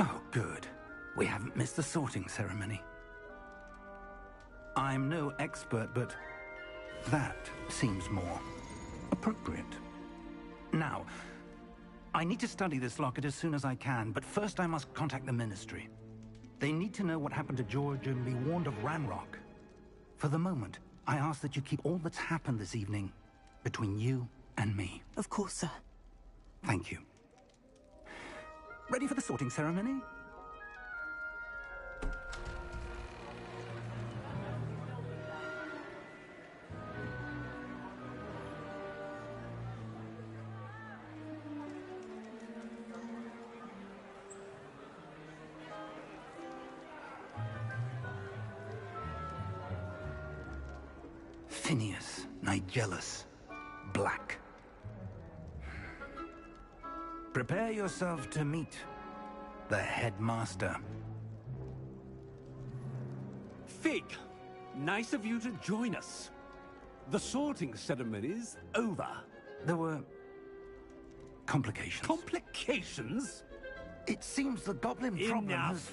Oh, good. We haven't missed the sorting ceremony. I'm no expert, but that seems more appropriate. Now, I need to study this locket as soon as I can, but first I must contact the Ministry. They need to know what happened to George and be warned of Ranrock. For the moment, I ask that you keep all that's happened this evening between you and me. Of course, sir. Thank you. Ready for the sorting ceremony? Phineas, Nigellus, Black. Prepare yourself to meet the headmaster. Fig, nice of you to join us. The sorting ceremony's over. There were complications. Complications? It seems the goblin problem has...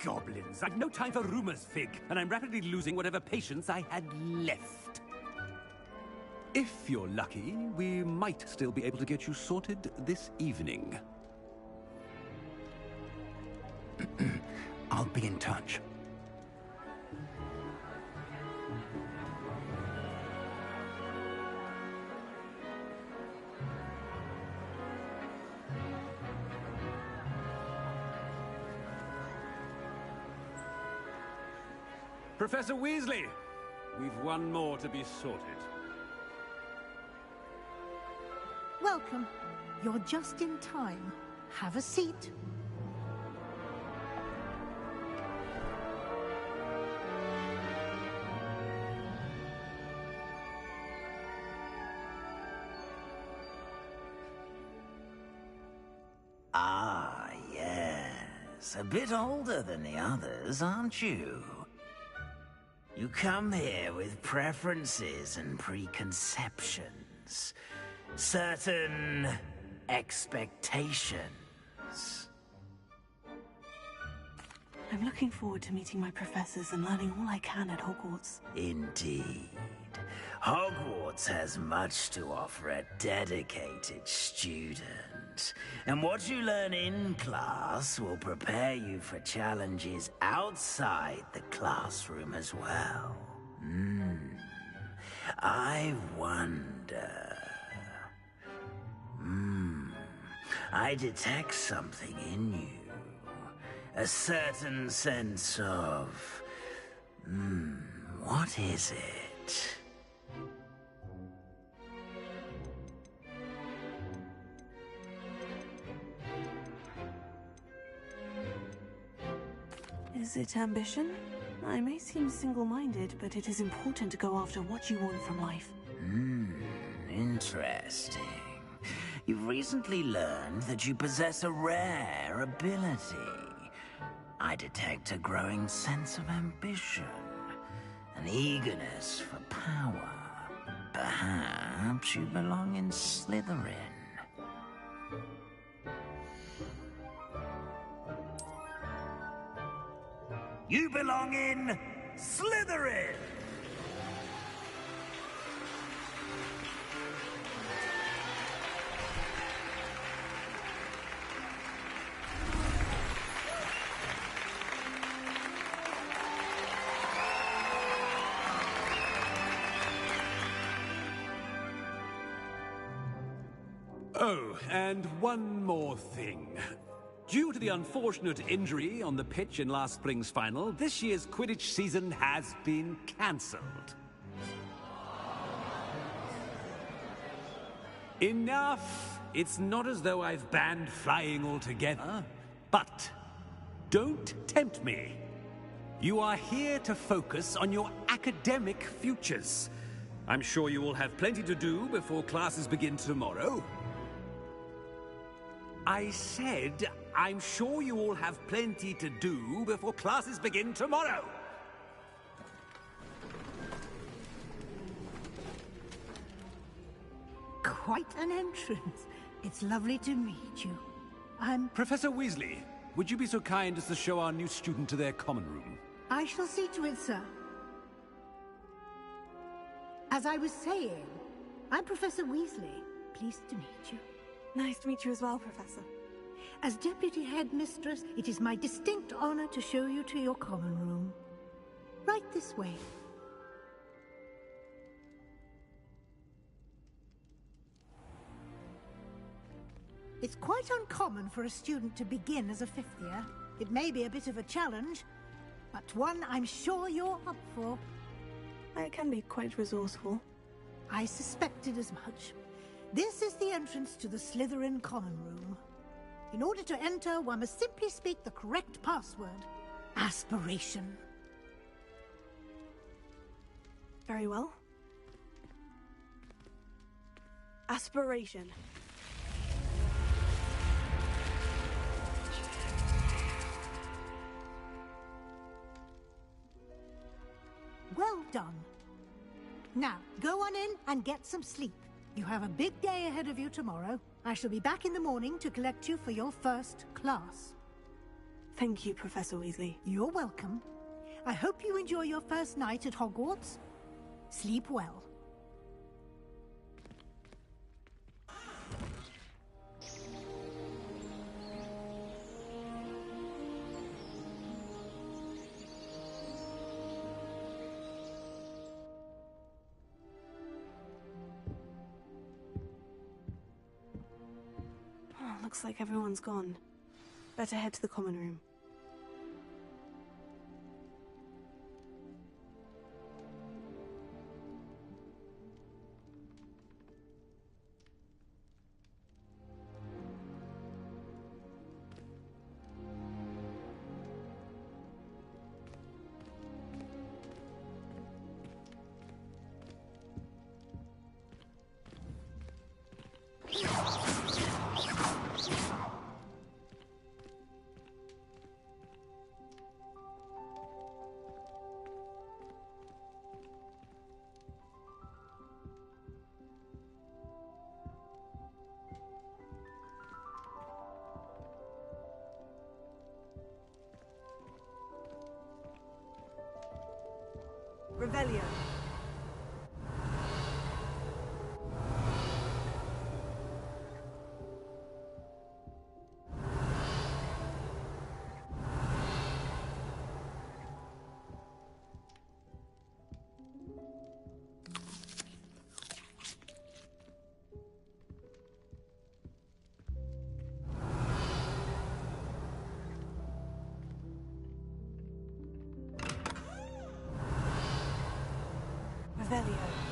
Goblins. I've no time for rumors, Fig, and I'm rapidly losing whatever patience I had left. If you're lucky, we might still be able to get you sorted this evening. I'll be in touch. Professor Weasley, we've one more to be sorted. Welcome. You're just in time. Have a seat. Ah, yes. A bit older than the others, aren't you? You come here with preferences and preconceptions. Certain expectations. I'm looking forward to meeting my professors and learning all I can at Hogwarts. Indeed. Hogwarts has much to offer a dedicated student. And what you learn in class will prepare you for challenges outside the classroom as well. I wonder... I detect something in you. A certain sense of... what is it? Is it ambition? I may seem single-minded, but it is important to go after what you want from life. Interesting. You've recently learned that you possess a rare ability. I detect a growing sense of ambition, an eagerness for power. Perhaps you belong in Slytherin. You belong in Slytherin! Oh, and one more thing. Due to the unfortunate injury on the pitch in last spring's final, this year's Quidditch season has been cancelled. Enough! It's not as though I've banned flying altogether, but don't tempt me. You are here to focus on your academic futures. I'm sure you will have plenty to do before classes begin tomorrow. I said, I'm sure you all have plenty to do before classes begin tomorrow. Quite an entrance. It's lovely to meet you. I'm... Professor Weasley, would you be so kind as to show our new student to their common room? I shall see to it, sir. As I was saying, I'm Professor Weasley. Pleased to meet you. Nice to meet you as well, Professor. As Deputy Headmistress, it is my distinct honor to show you to your common room. Right this way. It's quite uncommon for a student to begin as a fifth year. It may be a bit of a challenge, but one I'm sure you're up for. I can be quite resourceful. I suspected as much. This is the entrance to the Slytherin common room. In order to enter, one must simply speak the correct password. Aspiration. Very well. Aspiration. Well done. Now, go on in and get some sleep. You have a big day ahead of you tomorrow. I shall be back in the morning to collect you for your first class. Thank you, Professor Weasley. You're welcome. I hope you enjoy your first night at Hogwarts. Sleep well. Looks like everyone's gone. Better head to the common room. Revelio. Revelio.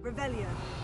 Revelio.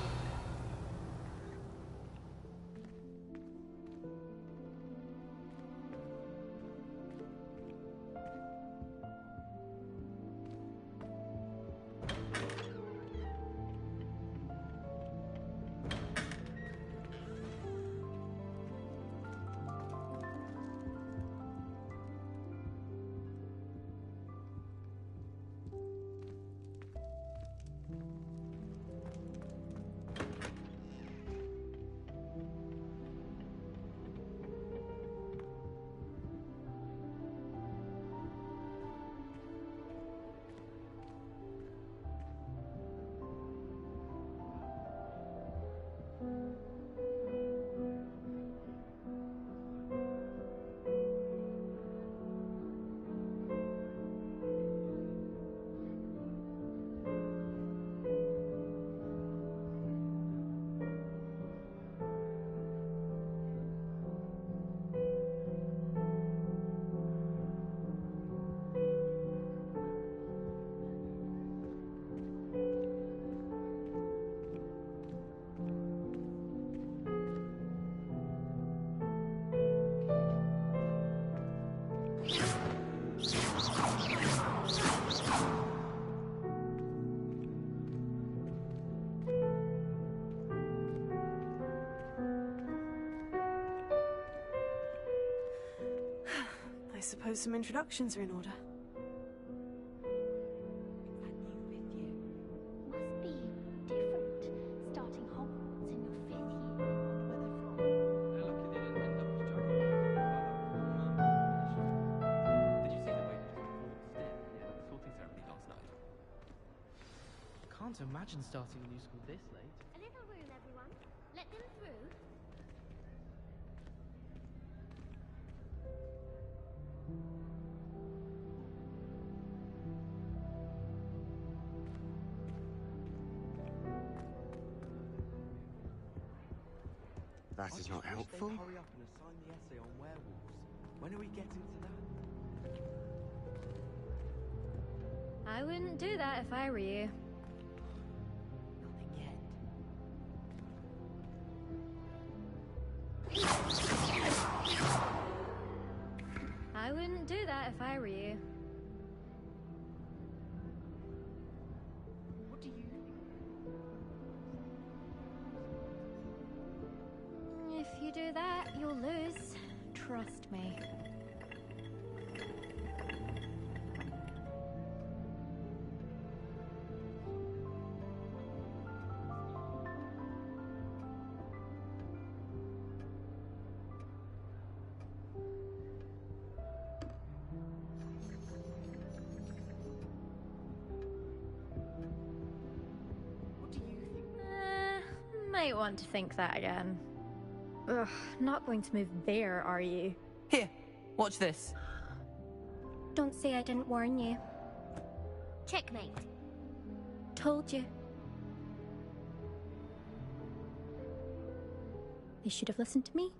suppose some introductions are in order. Must be different, starting Hogwarts in your 5th year. Can't imagine starting a new school this late. A little room, everyone. Let them through. That is not helpful. Hurry up and assign the essay on werewolves. When are we getting to that? I wouldn't do that if I were you. Nothing yet. I wouldn't do that if I were you. What do you think? If you do that, you'll lose. Trust me. What do you think? Might want to think that again. Ugh, not going to move there, are you? Here, watch this. Don't say I didn't warn you. Checkmate. Told you. They should have listened to me.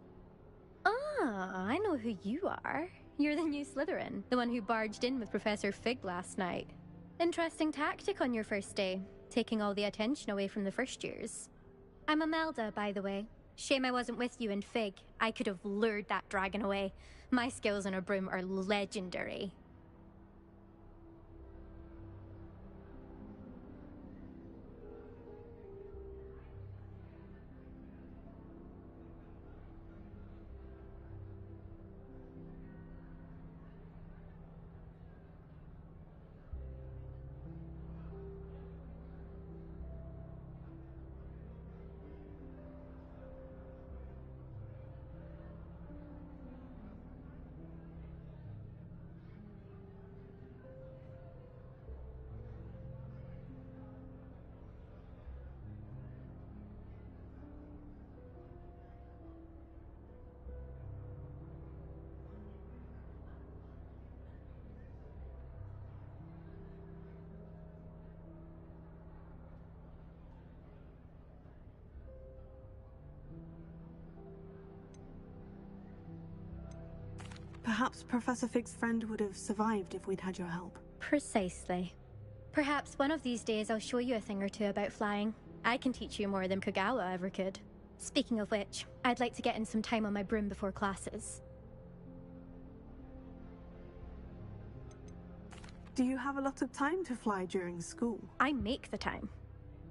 Ah, I know who you are. You're the new Slytherin, the one who barged in with Professor Fig last night. Interesting tactic on your first day, taking all the attention away from the first years. I'm Imelda, by the way. Shame I wasn't with you in Fig. I could have lured that dragon away. My skills on a broom are legendary. Perhaps Professor Fig's friend would have survived if we'd had your help. Precisely. Perhaps one of these days I'll show you a thing or two about flying. I can teach you more than Kagawa ever could. Speaking of which, I'd like to get in some time on my broom before classes. Do you have a lot of time to fly during school? I make the time.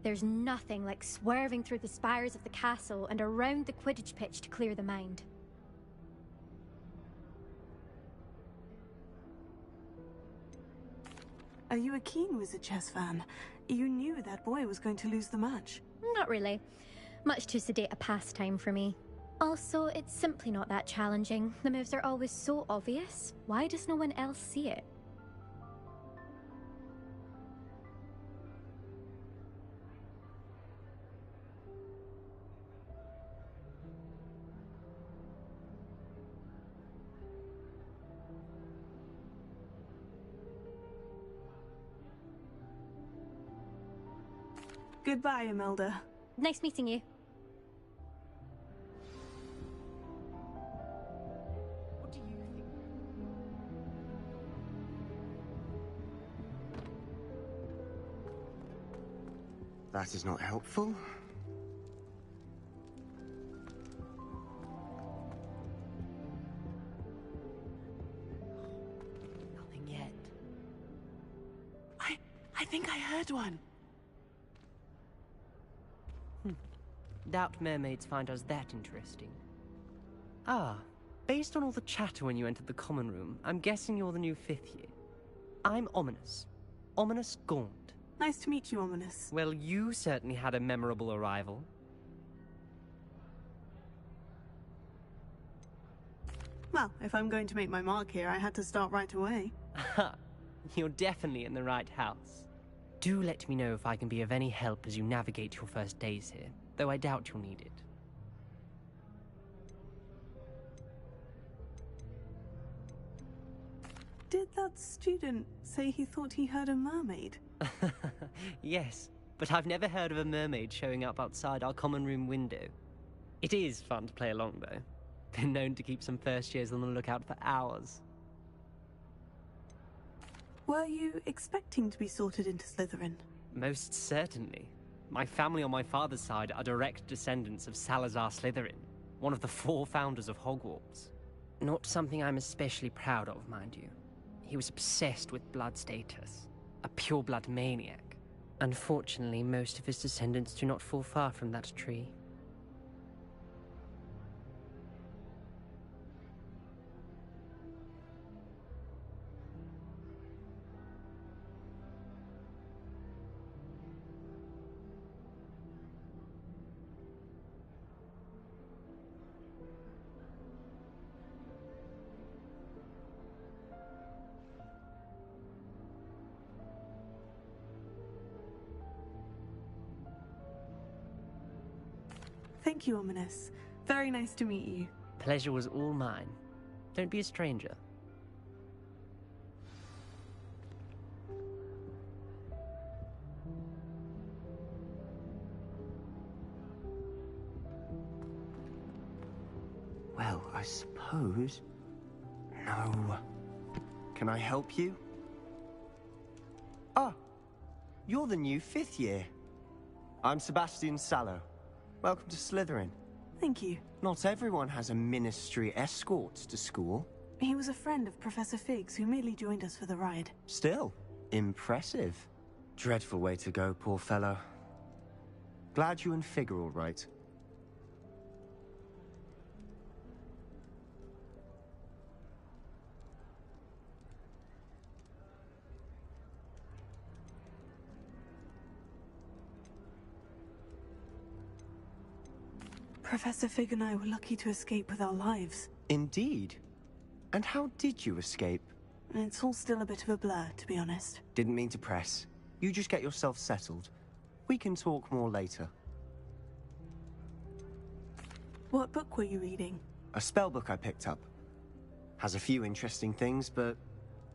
There's nothing like swerving through the spires of the castle and around the Quidditch pitch to clear the mind. Are you a keen Wizard chess fan? You knew that boy was going to lose the match. Not really. Much too sedate a pastime for me. Also, it's simply not that challenging. The moves are always so obvious. Why does no one else see it? Goodbye, Imelda. Nice meeting you. What do you think? That is not helpful. Nothing yet. I think I heard one. Doubt mermaids find us that interesting. Ah, Based on all the chatter when you entered the common room, I'm guessing you're the new 5th year. I'm Ominous. Ominous Gaunt. Nice to meet you, Ominous. Well, you certainly had a memorable arrival. Well, if I'm going to make my mark here, I had to start right away. Aha, you're definitely in the right house. Do let me know if I can be of any help as you navigate your first days here, though I doubt you'll need it. Did that student say he thought he heard a mermaid? Yes, but I've never heard of a mermaid showing up outside our common room window. It is fun to play along, though. Been known to keep some first years on the lookout for hours. Were you expecting to be sorted into Slytherin? Most certainly. My family on my father's side are direct descendants of Salazar Slytherin, one of the 4 founders of Hogwarts. Not something I'm especially proud of, mind you. He was obsessed with blood status, a pure-blood maniac. Unfortunately, most of his descendants do not fall far from that tree. Thank you, Ominous. Very nice to meet you. Pleasure was all mine. Don't be a stranger. Well, I suppose... No. Can I help you? Ah, you're the new 5th year. I'm Sebastian Sallow. Welcome to Slytherin. Thank you. Not everyone has a ministry escort to school. He was a friend of Professor Fig's who merely joined us for the ride. Still, impressive. Dreadful way to go, poor fellow. Glad you and Fig are all right. Professor Fig and I were lucky to escape with our lives. Indeed. And how did you escape? It's all still a bit of a blur, to be honest. Didn't mean to press. You just get yourself settled. We can talk more later. What book were you reading? A spell book I picked up. Has a few interesting things, but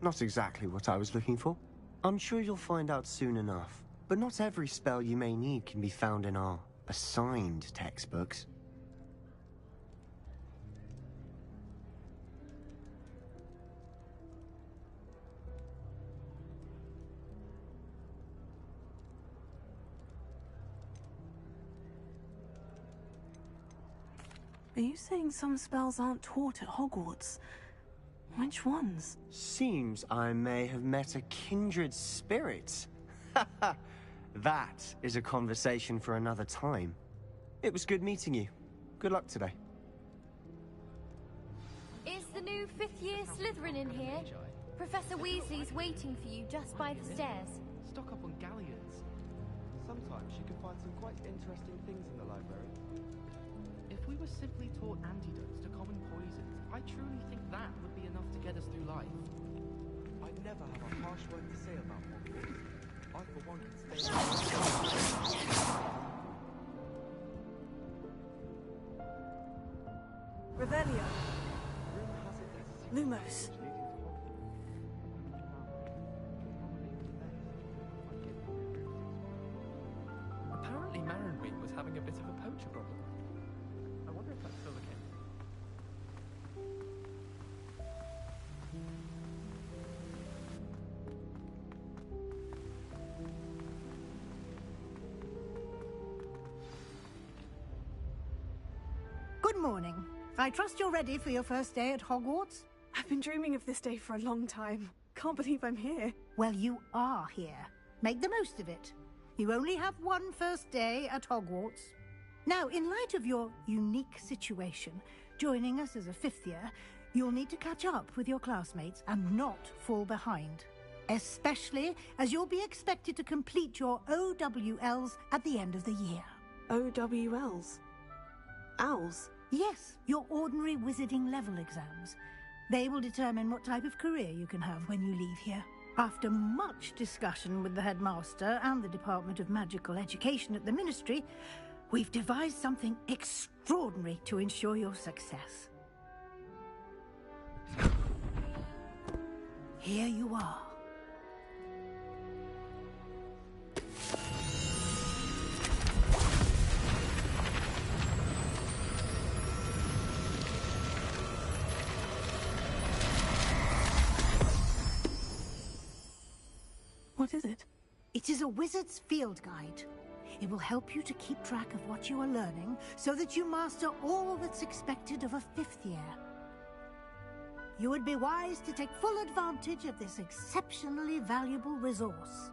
not exactly what I was looking for. I'm sure you'll find out soon enough. But not every spell you may need can be found in our assigned textbooks. Are you saying some spells aren't taught at Hogwarts? Which ones? Seems I may have met a kindred spirit. That is a conversation for another time. It was good meeting you. Good luck today. Is the new 5th year Slytherin in here? Professor Weasley's waiting for you just by the stairs. Stock up on galleons. Sometimes you can find some quite interesting things in the library. If we were simply taught antidotes to common poisons, I truly think that would be enough to get us through life. I'd never have a harsh word to say about Hogwarts. I, for one, can stay... Revelio. Rumor has it there's a Lumos. Apparently Marinweed was having a bit of a poacher problem. I wonder if that's still the case. Good morning. I trust you're ready for your first day at Hogwarts? I've been dreaming of this day for a long time. Can't believe I'm here. Well, you are here. Make the most of it. You only have one first day at Hogwarts. Now, in light of your unique situation, joining us as a 5th year, you'll need to catch up with your classmates and not fall behind. Especially as you'll be expected to complete your OWLs at the end of the year. OWLs? Owls? Yes, your ordinary wizarding level exams. They will determine what type of career you can have when you leave here. After much discussion with the headmaster and the Department of Magical Education at the Ministry, we've devised something extraordinary to ensure your success. Here you are. What is it? It is a wizard's field guide. It will help you to keep track of what you are learning so that you master all that's expected of a 5th year. You would be wise to take full advantage of this exceptionally valuable resource.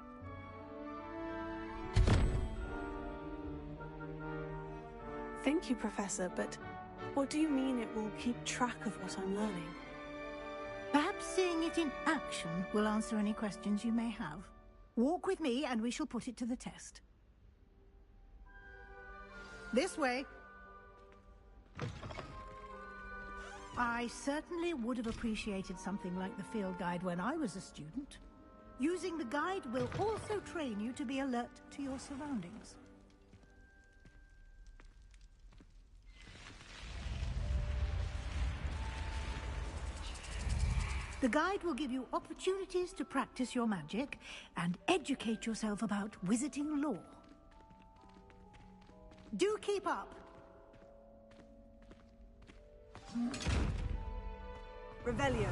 Thank you, Professor, but what do you mean it will keep track of what I'm learning? Perhaps seeing it in action will answer any questions you may have. Walk with me and we shall put it to the test. This way. I certainly would have appreciated something like the field guide when I was a student. Using the guide will also train you to be alert to your surroundings. The guide will give you opportunities to practice your magic and educate yourself about wizarding lore. Do keep up! Revelio.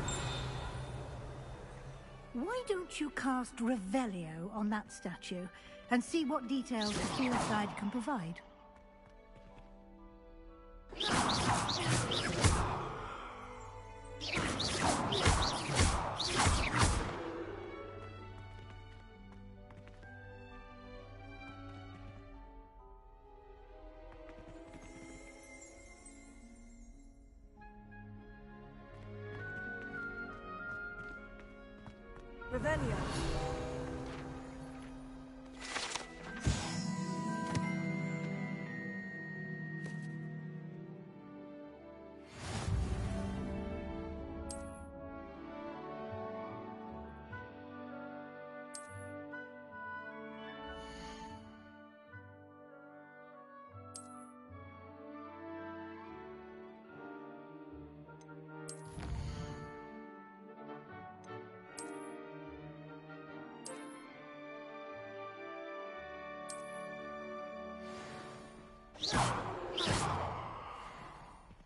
Why don't you cast Revelio on that statue and see what details the field guide can provide? Revelio.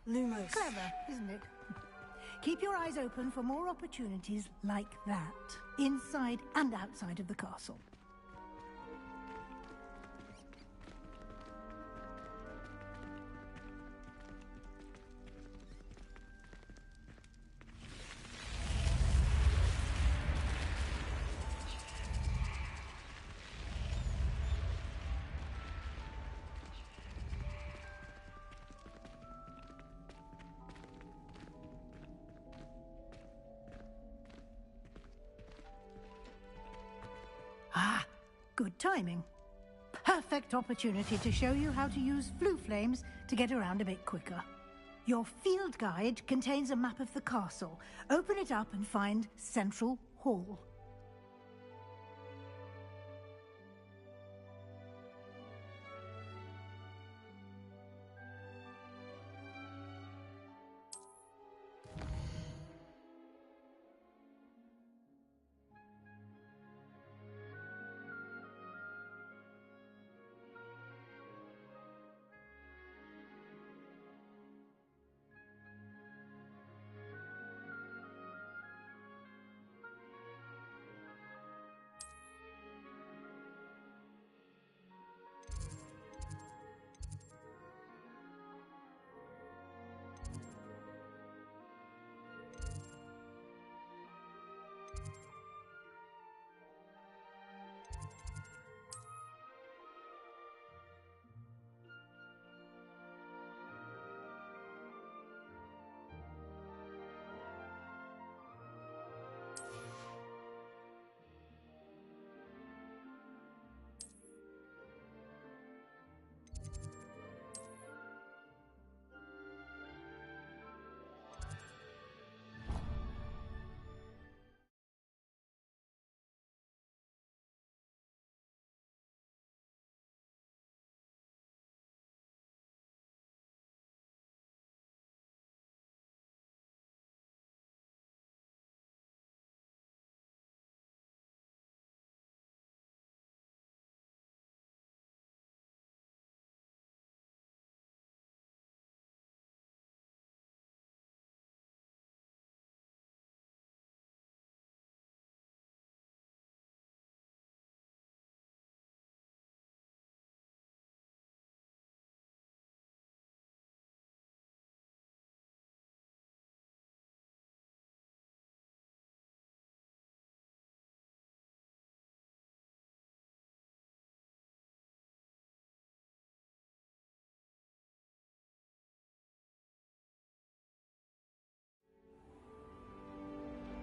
Lumos. Clever, isn't it? Keep your eyes open for more opportunities like that, inside and outside of the castle. Ah, good timing. Perfect opportunity to show you how to use flue flames to get around a bit quicker. Your field guide contains a map of the castle. Open it up and find Central Hall.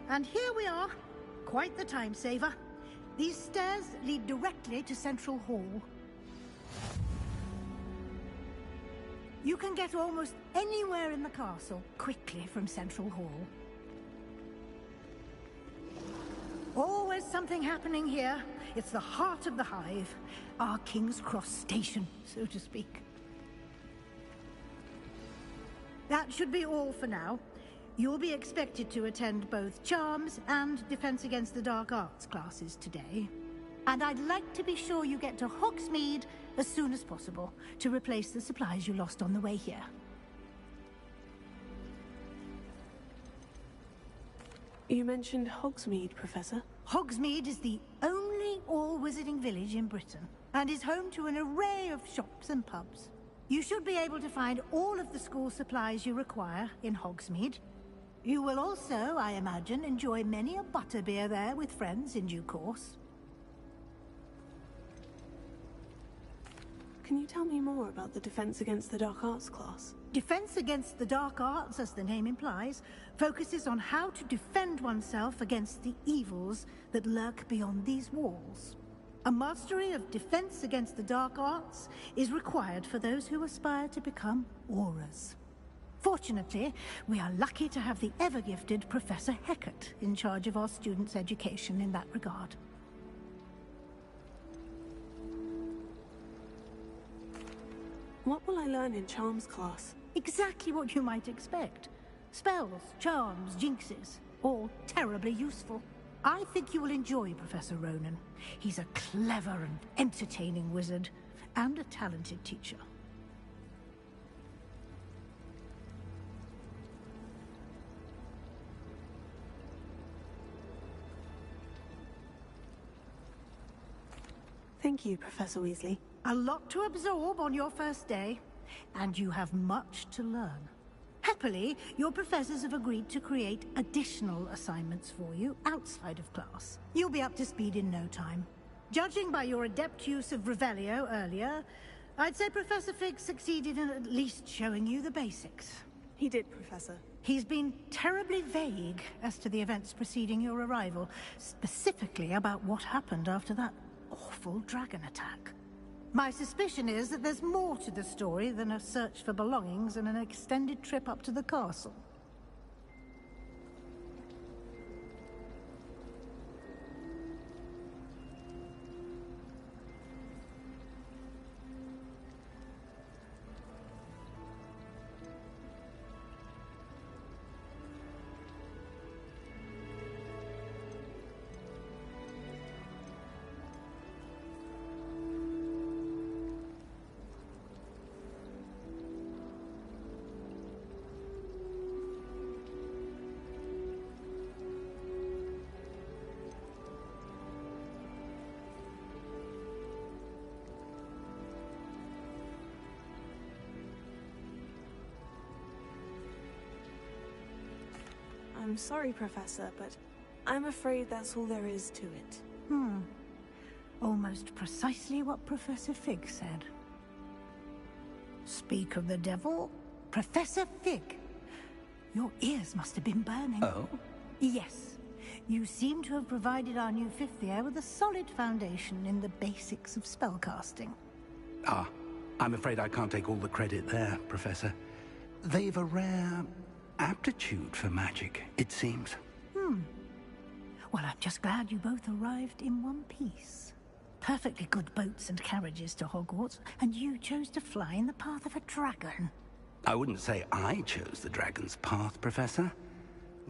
and here we are. Quite the time saver. These stairs lead directly to Central Hall. You can get almost anywhere in the castle quickly from Central Hall. Always something happening here. It's the heart of the Hive, our King's Cross station, so to speak. That should be all for now. You'll be expected to attend both Charms and Defense Against the Dark Arts classes today. And I'd like to be sure you get to Hogsmeade as soon as possible to replace the supplies you lost on the way here. You mentioned Hogsmeade, Professor. Hogsmeade is the only all-wizarding village in Britain and is home to an array of shops and pubs. You should be able to find all of the school supplies you require in Hogsmeade. You will also, I imagine, enjoy many a butterbeer there with friends in due course. Can you tell me more about the Defense Against the Dark Arts class? Defense Against the Dark Arts, as the name implies, focuses on how to defend oneself against the evils that lurk beyond these walls. A mastery of Defense Against the Dark Arts is required for those who aspire to become Aurors. Fortunately, we are lucky to have the ever-gifted Professor Hecat in charge of our students' education in that regard. What will I learn in Charms class? Exactly what you might expect. Spells, charms, jinxes, all terribly useful. I think you will enjoy Professor Ronan. He's a clever and entertaining wizard, and a talented teacher. Thank you, Professor Weasley. A lot to absorb on your first day, and you have much to learn. Happily, your professors have agreed to create additional assignments for you outside of class. You'll be up to speed in no time. Judging by your adept use of Revelio earlier, I'd say Professor Fig succeeded in at least showing you the basics. He did, Professor. He's been terribly vague as to the events preceding your arrival, specifically about what happened after that awful dragon attack. My suspicion is that there's more to the story than a search for belongings and an extended trip up to the castle. I'm sorry, Professor, but I'm afraid that's all there is to it. Almost precisely what Professor Fig said. Speak of the devil, Professor Fig. Your ears must have been burning. Oh? Yes. You seem to have provided our new fifth year with a solid foundation in the basics of spellcasting. Ah, I'm afraid I can't take all the credit there, Professor. They've a rare aptitude for magic, it seems. Well, I'm just glad you both arrived in one piece. Perfectly good boats and carriages to Hogwarts, and you chose to fly in the path of a dragon. I wouldn't say I chose the dragon's path, Professor.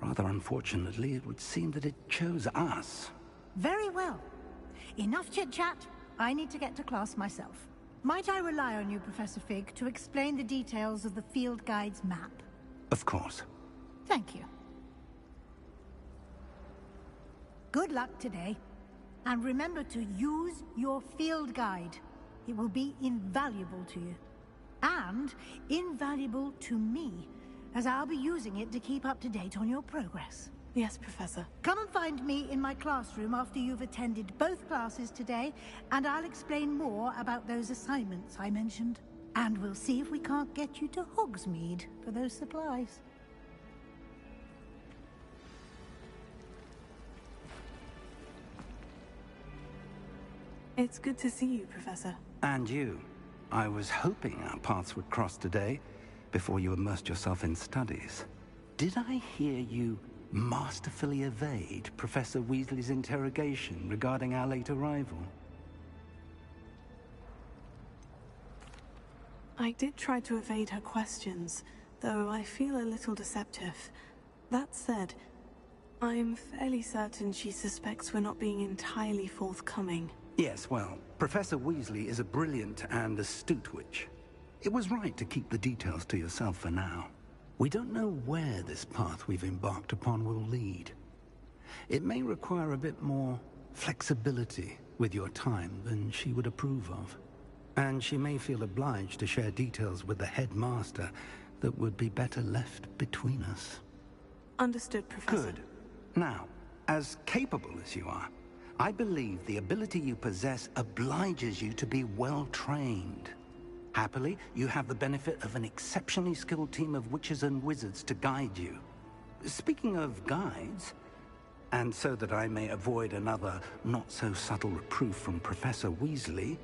Rather unfortunately, it would seem that it chose us. Very well. Enough chit-chat. I need to get to class myself. Might I rely on you, Professor Fig, to explain the details of the field guide's map? Of course. Thank you. Good luck today. And remember to use your field guide. It will be invaluable to you. And invaluable to me, as I'll be using it to keep up to date on your progress. Yes, Professor. Come and find me in my classroom after you've attended both classes today, and I'll explain more about those assignments I mentioned. And we'll see if we can't get you to Hogsmeade for those supplies. It's good to see you, Professor. And you. I was hoping our paths would cross today, before you immersed yourself in studies. Did I hear you masterfully evade Professor Weasley's interrogation regarding our late arrival? I did try to evade her questions, though I feel a little deceptive. That said, I'm fairly certain she suspects we're not being entirely forthcoming. Yes, well, Professor Weasley is a brilliant and astute witch. It was right to keep the details to yourself for now. We don't know where this path we've embarked upon will lead. It may require a bit more flexibility with your time than she would approve of. And she may feel obliged to share details with the headmaster that would be better left between us. Understood, Professor. Good. Now, as capable as you are, I believe the ability you possess obliges you to be well-trained. Happily, you have the benefit of an exceptionally skilled team of witches and wizards to guide you. Speaking of guides, and so that I may avoid another not-so-subtle reproof from Professor Weasley,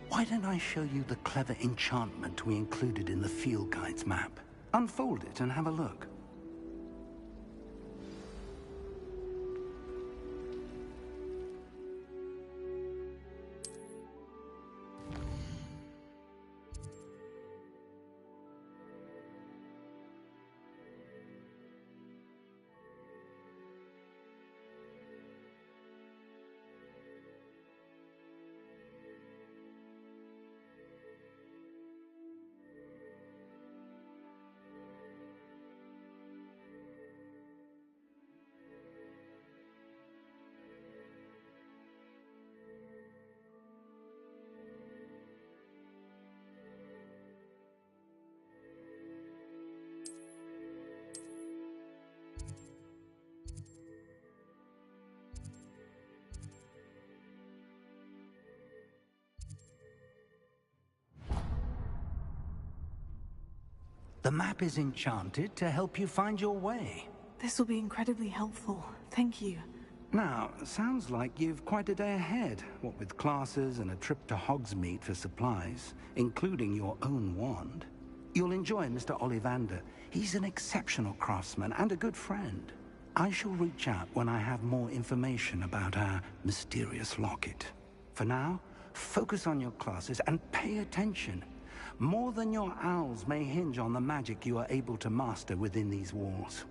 why don't I show you the clever enchantment we included in the field guide's map? Unfold it and have a look. The map is enchanted to help you find your way. This will be incredibly helpful. Thank you. Now, sounds like you've quite a day ahead, what with classes and a trip to Hogsmeade for supplies, including your own wand. You'll enjoy Mr. Ollivander. He's an exceptional craftsman and a good friend. I shall reach out when I have more information about our mysterious locket. For now, focus on your classes and pay attention. More than your owls may hinge on the magic you are able to master within these walls.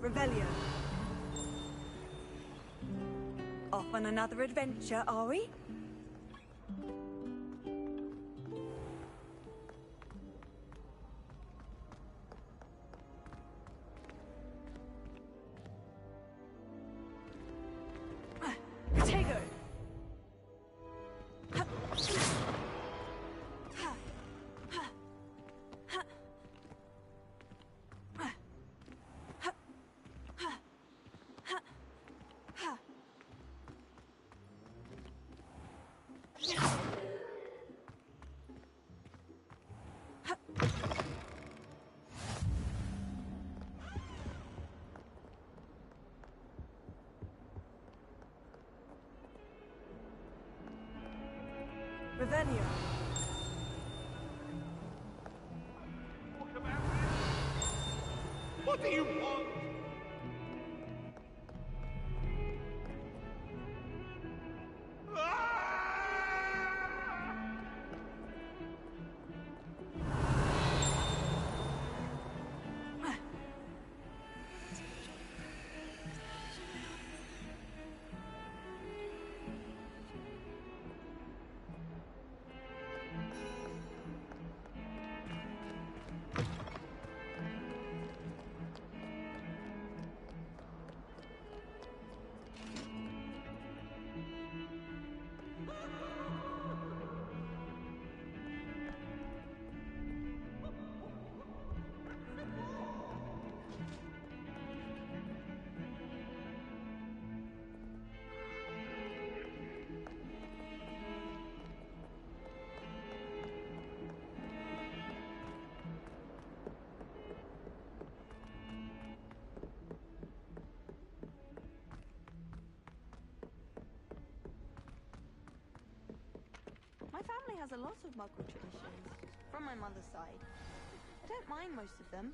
Revelio. Off on another adventure, are we? Tego. Revelio. What do you want? family has a lot of Muggle traditions, from my mother's side. I don't mind most of them,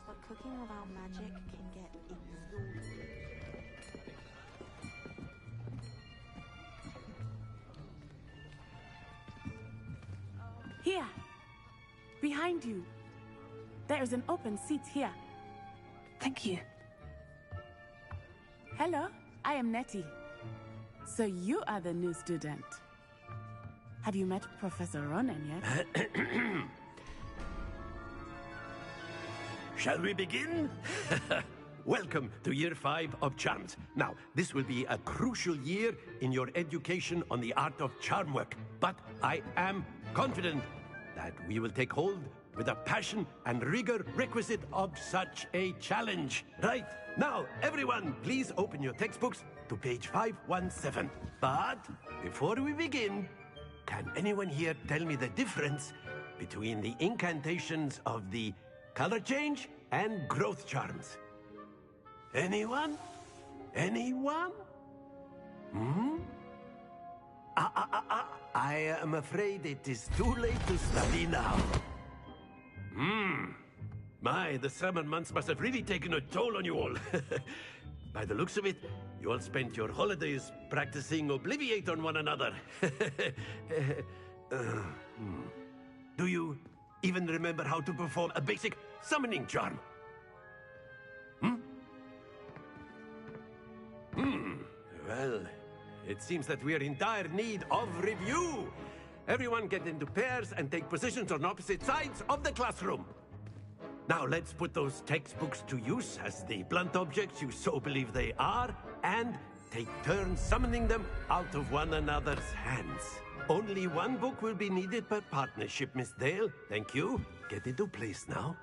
but cooking without magic can get exhausting. Here! Behind you! There is an open seat here. Thank you. Hello, I am Nettie. So you are the new student. Have you met Professor Ronan yet? Shall we begin? Welcome to Year 5 of Charms. Now, this will be a crucial year in your education on the art of charm work. But I am confident that we will take hold with the passion and rigor requisite of such a challenge. Right, now, everyone, please open your textbooks to page 517. But before we begin, can anyone here tell me the difference between the incantations of the color change and growth charms? Anyone? Anyone? I am afraid it is too late to study now. My, the summer months must have really taken a toll on you all. By the looks of it, you all spent your holidays practicing Obliviate on one another. Do you even remember how to perform a basic summoning charm? Well, it seems that we are in dire need of review. Everyone get into pairs and take positions on opposite sides of the classroom. Now let's put those textbooks to use as the blunt objects you so believe they are, and take turns summoning them out of one another's hands. Only one book will be needed per partnership, Miss Dale. Thank you. Get into place now.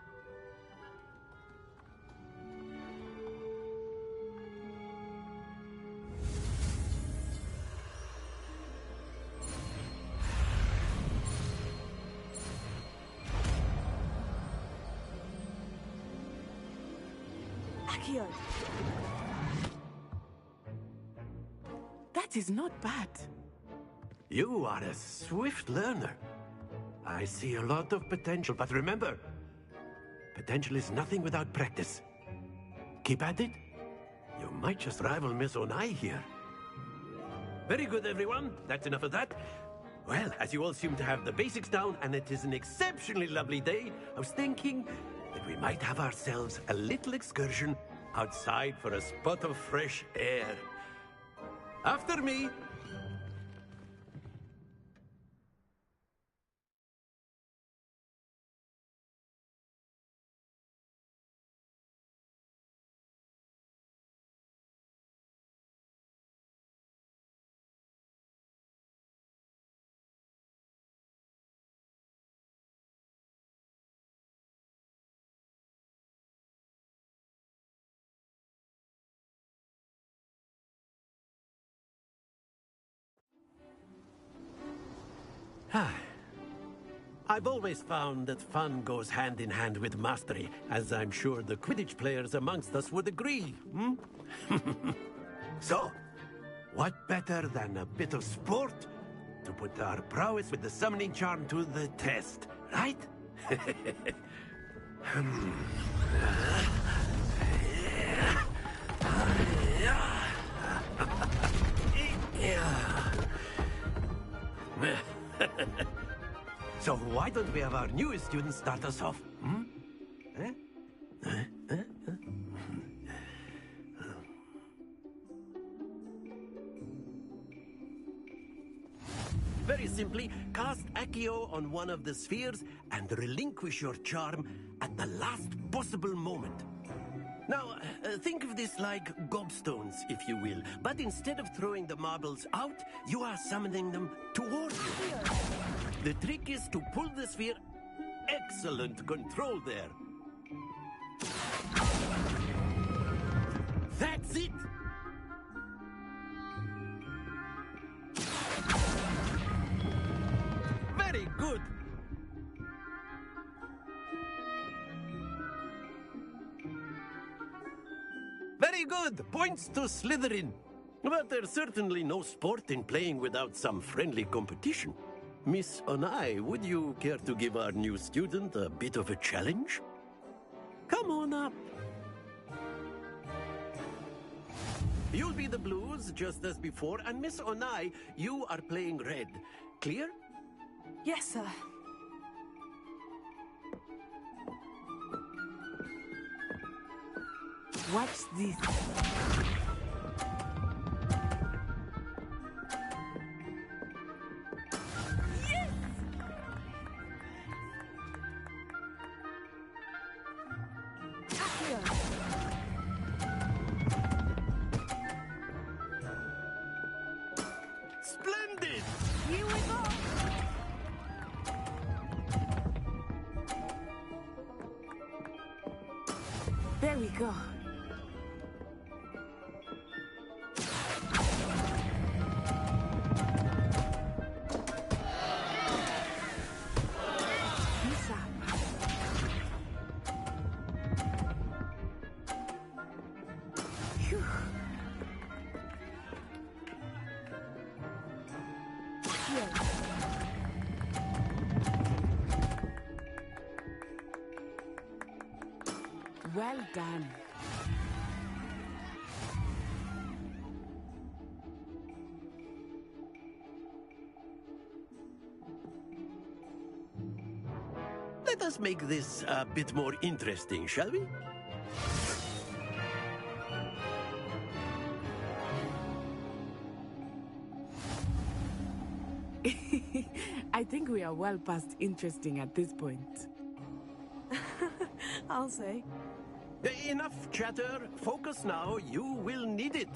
That is not bad. You are a swift learner. I see a lot of potential, but remember, potential is nothing without practice. Keep at it. You might just rival Miss Onai here. Very good, everyone. That's enough of that. Well, as you all seem to have the basics down, and it is an exceptionally lovely day, I was thinking that we might have ourselves a little excursion outside for a spot of fresh air. After me. I've always found that fun goes hand in hand with mastery, as I'm sure the Quidditch players amongst us would agree. So, what better than a bit of sport to put our prowess with the summoning charm to the test, right? So why don't we have our newest student start us off? Very simply, cast Accio on one of the spheres and relinquish your charm at the last possible moment. Now, think of this like gobstones, if you will. But instead of throwing the marbles out, you are summoning them toward you. The trick is to pull the sphere. Excellent control there. That's it! Very good! Very good! Points to Slytherin. But there's certainly no sport in playing without some friendly competition. Miss Onai, would you care to give our new student a bit of a challenge? Come on up. You'll be the blues, just as before, and Miss Onai, you are playing red. Clear? Yes, sir. Watch this. Splendid! Here we go! There we go. Peace out. Phew. Here. Well done. Let us make this a bit more interesting, shall we? I think we are well past interesting at this point. I'll say. Enough chatter. Focus now. You will need it.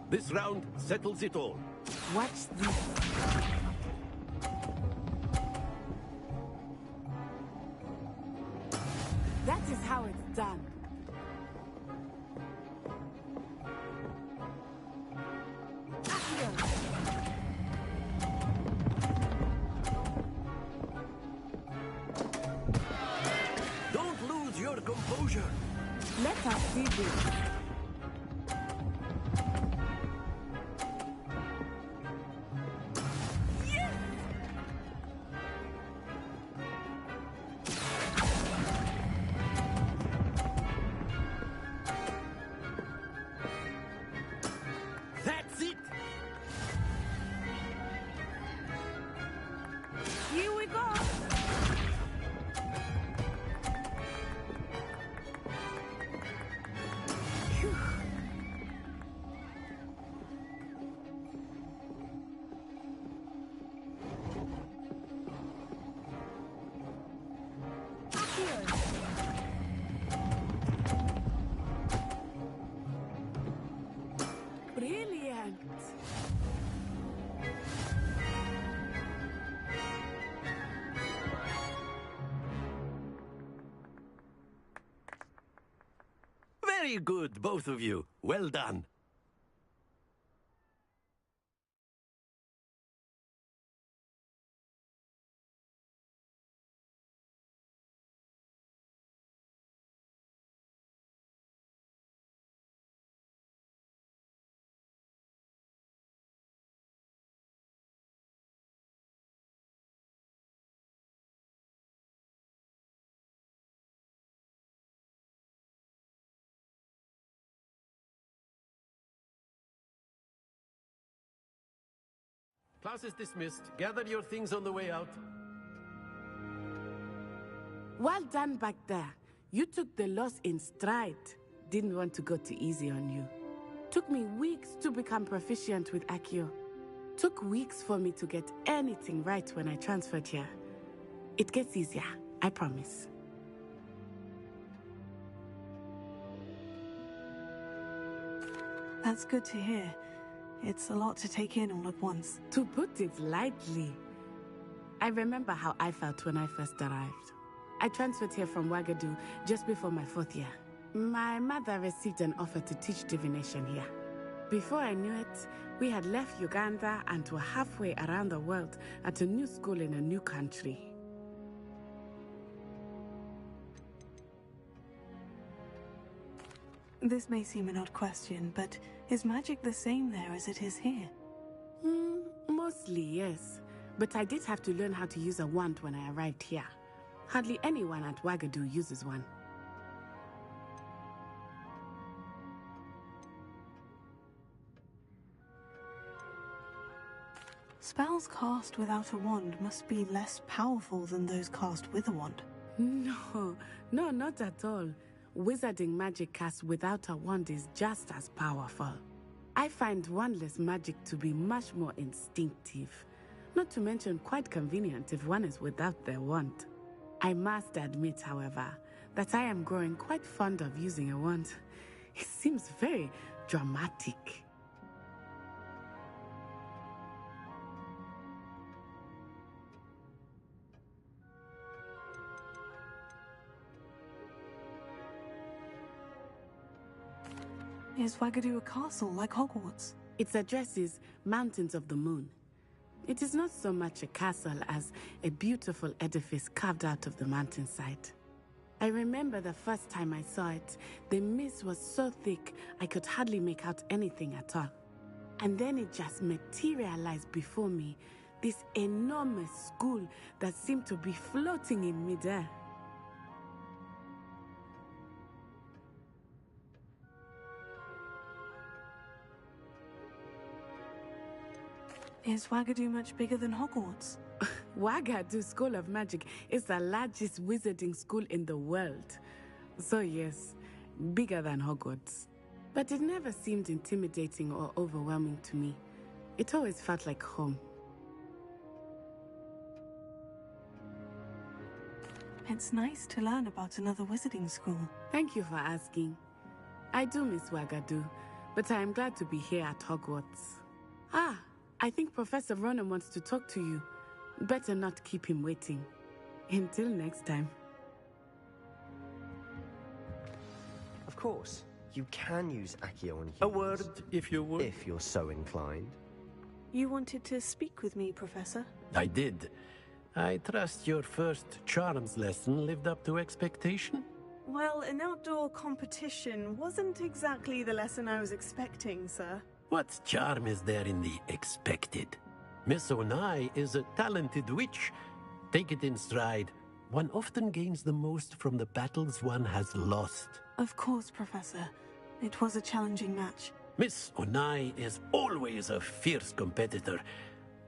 This round settles it all. Watch this. That is how it's done. Don't lose your composure. Let us see this. That's it. Here we go! Phew. Brilliant. Very good, both of you. Well done. Class is dismissed. Gather your things on the way out. Well done back there. You took the loss in stride. Didn't want to go too easy on you. Took me weeks to become proficient with Accio. Took weeks for me to get anything right when I transferred here. It gets easier, I promise. That's good to hear. It's a lot to take in all at once. To put it lightly, I remember how I felt when I first arrived. I transferred here from Wagadu just before my 4th year. My mother received an offer to teach divination here. Before I knew it, we had left Uganda and were halfway around the world at a new school in a new country. This may seem an odd question, but is magic the same there as it is here? Mostly, yes. but I did have to learn how to use a wand when I arrived here. Hardly anyone at Wagadu uses one. Spells cast without a wand must be less powerful than those cast with a wand. No, not at all. Wizarding magic cast without a wand is just as powerful. I find wandless magic to be much more instinctive. Not to mention quite convenient if one is without their wand. I must admit, however, that I am growing quite fond of using a wand. It seems very dramatic. Is Wagadu a castle like Hogwarts? Its address is Mountains of the Moon. It is not so much a castle as a beautiful edifice carved out of the mountainside. I remember the first time I saw it, the mist was so thick I could hardly make out anything at all. And then it just materialized before me, this enormous school that seemed to be floating in midair. Is Wagadu much bigger than Hogwarts? Wagadu School of Magic is the largest wizarding school in the world. So yes, bigger than Hogwarts. But it never seemed intimidating or overwhelming to me. It always felt like home. It's nice to learn about another wizarding school. Thank you for asking. I do miss Wagadu, but I am glad to be here at Hogwarts. Ah, I think Professor Ronan wants to talk to you. Better not keep him waiting. Until next time. Of course, you can use Accio on humans. A word, if you would. If you're so inclined. You wanted to speak with me, Professor? I did. I trust your first charms lesson lived up to expectation? Well, an outdoor competition wasn't exactly the lesson I was expecting, sir. What charm is there in the expected? Miss Onai is a talented witch. Take it in stride. One often gains the most from the battles one has lost. Of course, Professor. It was a challenging match. Miss Onai is always a fierce competitor,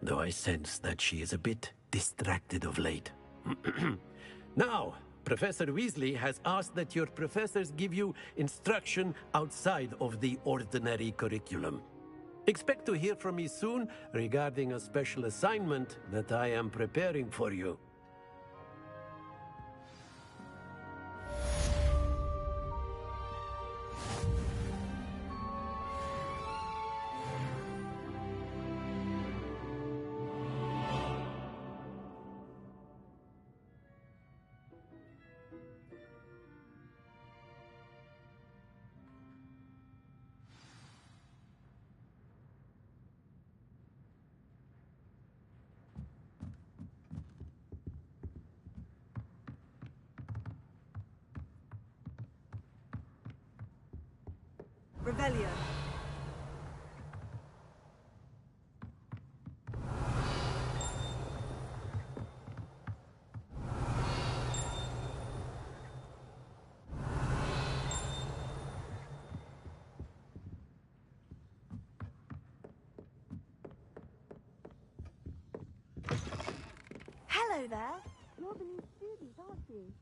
though I sense that she is a bit distracted of late. Now, Professor Weasley has asked that your professors give you instruction outside of the ordinary curriculum. Expect to hear from me soon regarding a special assignment that I am preparing for you. Revelio. Hello there. You're the new student, aren't you?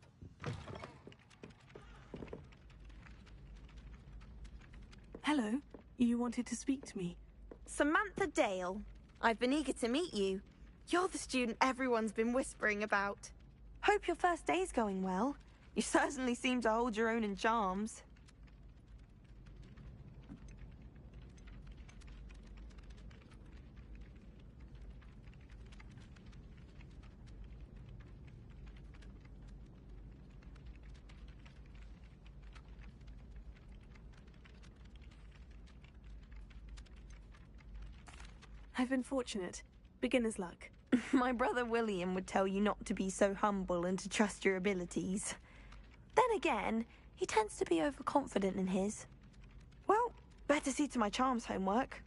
Hello. You wanted to speak to me? Samantha Dale. I've been eager to meet you. You're the student everyone's been whispering about. Hope your first day's going well. You certainly seem to hold your own in charms. I've been fortunate. Beginner's luck. My brother William would tell you not to be so humble and to trust your abilities. Then again, he tends to be overconfident in his. Well, better see to my charms homework.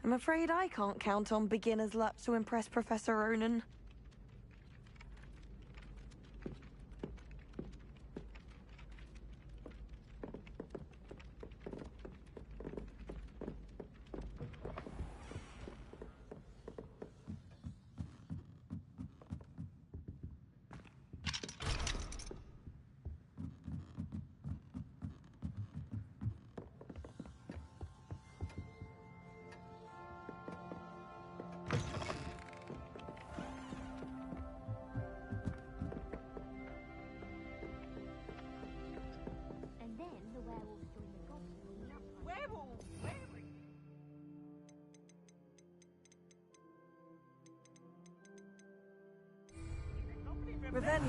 I'm afraid I can't count on beginner's luck to impress Professor Ronan. Revelio.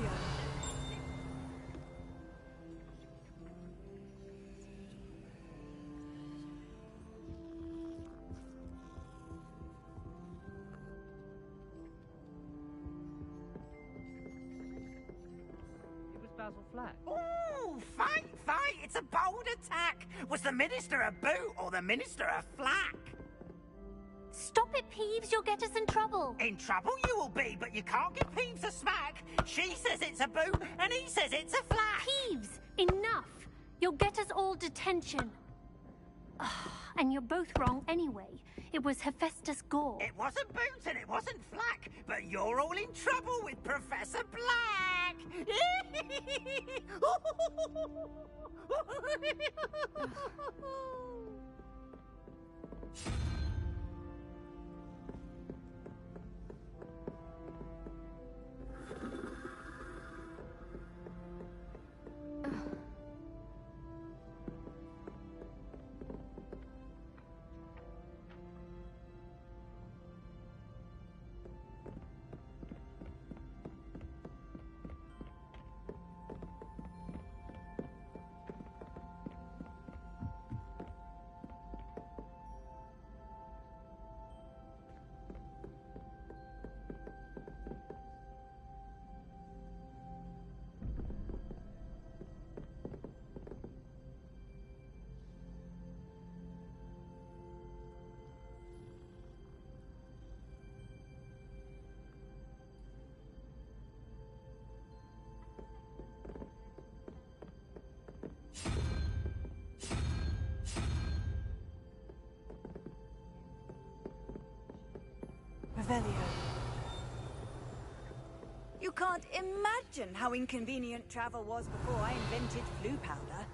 It was Basil Flack. Ooh, fight! It's a bold attack! Was the Minister a boot or the Minister a flack? Stop it, Peeves. You'll get us in trouble. In trouble you will be, but you can't give Peeves a smack. She says it's a boot, and he says it's a flack. Peeves, enough. You'll get us all detention. And you're both wrong anyway. It was Hephaestus Gore. It wasn't boot and it wasn't flack, but you're all in trouble with Professor Black. Revelio. You can't imagine how inconvenient travel was before I invented flu powder.